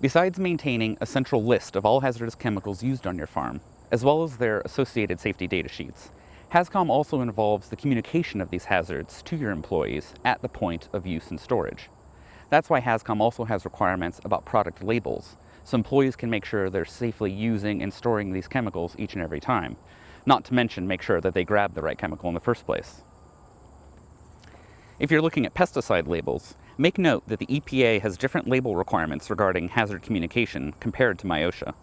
Besides maintaining a central list of all hazardous chemicals used on your farm, as well as their associated safety data sheets, HazCom also involves the communication of these hazards to your employees at the point of use and storage. That's why HazCom also has requirements about product labels, so employees can make sure they're safely using and storing these chemicals each and every time, not to mention make sure that they grab the right chemical in the first place. If you're looking at pesticide labels, make note that the EPA has different label requirements regarding hazard communication compared to MIOSHA.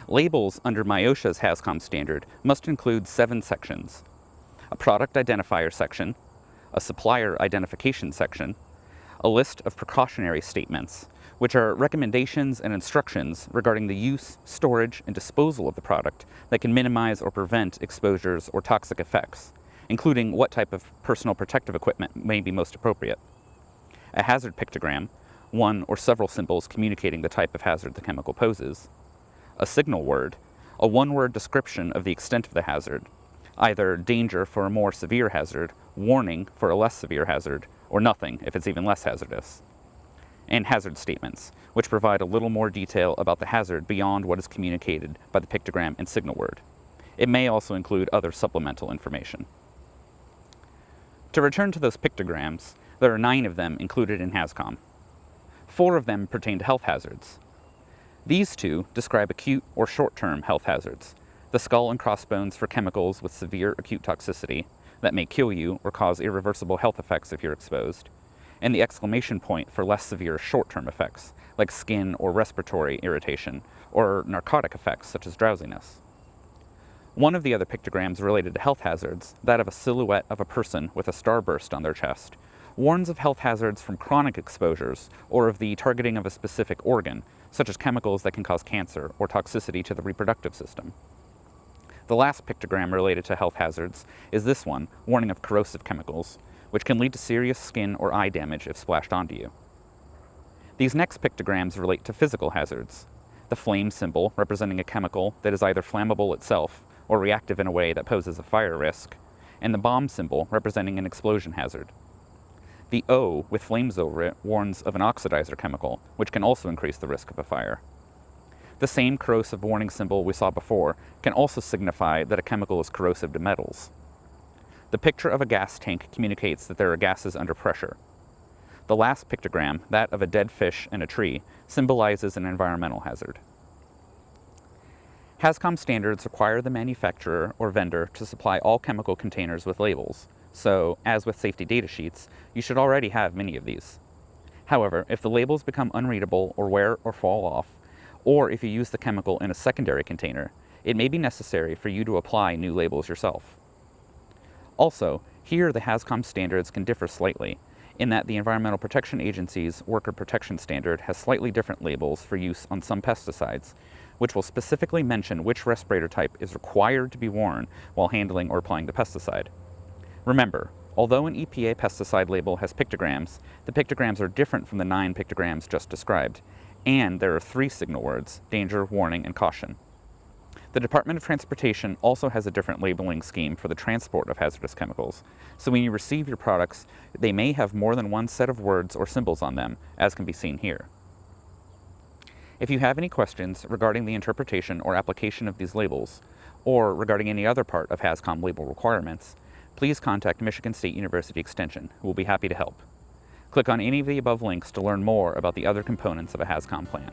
Labels under MIOSHA's HazCom standard must include 7 sections: a product identifier section, a supplier identification section, a list of precautionary statements, which are recommendations and instructions regarding the use, storage, and disposal of the product that can minimize or prevent exposures or toxic effects, including what type of personal protective equipment may be most appropriate. A hazard pictogram, one or several symbols communicating the type of hazard the chemical poses. A signal word, a one-word description of the extent of the hazard, either danger for a more severe hazard, warning for a less severe hazard, or nothing if it's even less hazardous. And hazard statements, which provide a little more detail about the hazard beyond what is communicated by the pictogram and signal word. It may also include other supplemental information. To return to those pictograms, there are 9 of them included in HazCom. 4 of them pertain to health hazards. These 2 describe acute or short-term health hazards, the skull and crossbones for chemicals with severe acute toxicity that may kill you or cause irreversible health effects if you're exposed, and the exclamation point for less severe short-term effects, like skin or respiratory irritation, or narcotic effects such as drowsiness. One of the other pictograms related to health hazards, that of a silhouette of a person with a starburst on their chest, warns of health hazards from chronic exposures or of the targeting of a specific organ, such as chemicals that can cause cancer or toxicity to the reproductive system. The last pictogram related to health hazards is this one, warning of corrosive chemicals, which can lead to serious skin or eye damage if splashed onto you. These next pictograms relate to physical hazards. The flame symbol, representing a chemical that is either flammable itself or reactive in a way that poses a fire risk, and the bomb symbol, representing an explosion hazard. The O, with flames over it, warns of an oxidizer chemical, which can also increase the risk of a fire. The same corrosive warning symbol we saw before can also signify that a chemical is corrosive to metals. The picture of a gas tank communicates that there are gases under pressure. The last pictogram, that of a dead fish and a tree, symbolizes an environmental hazard. HazCom standards require the manufacturer or vendor to supply all chemical containers with labels, so, as with safety data sheets, you should already have many of these. However, if the labels become unreadable or wear or fall off, or if you use the chemical in a secondary container, it may be necessary for you to apply new labels yourself. Also, here the HazCom standards can differ slightly, in that the Environmental Protection Agency's Worker Protection Standard has slightly different labels for use on some pesticides, which will specifically mention which respirator type is required to be worn while handling or applying the pesticide. Remember, although an EPA pesticide label has pictograms, the pictograms are different from the 9 pictograms just described, and there are 3 signal words: danger, warning, and caution. The Department of Transportation also has a different labeling scheme for the transport of hazardous chemicals, so when you receive your products, they may have more than one set of words or symbols on them, as can be seen here. If you have any questions regarding the interpretation or application of these labels, or regarding any other part of HazCom label requirements, please contact Michigan State University Extension, who will be happy to help. Click on any of the above links to learn more about the other components of a HazCom plan.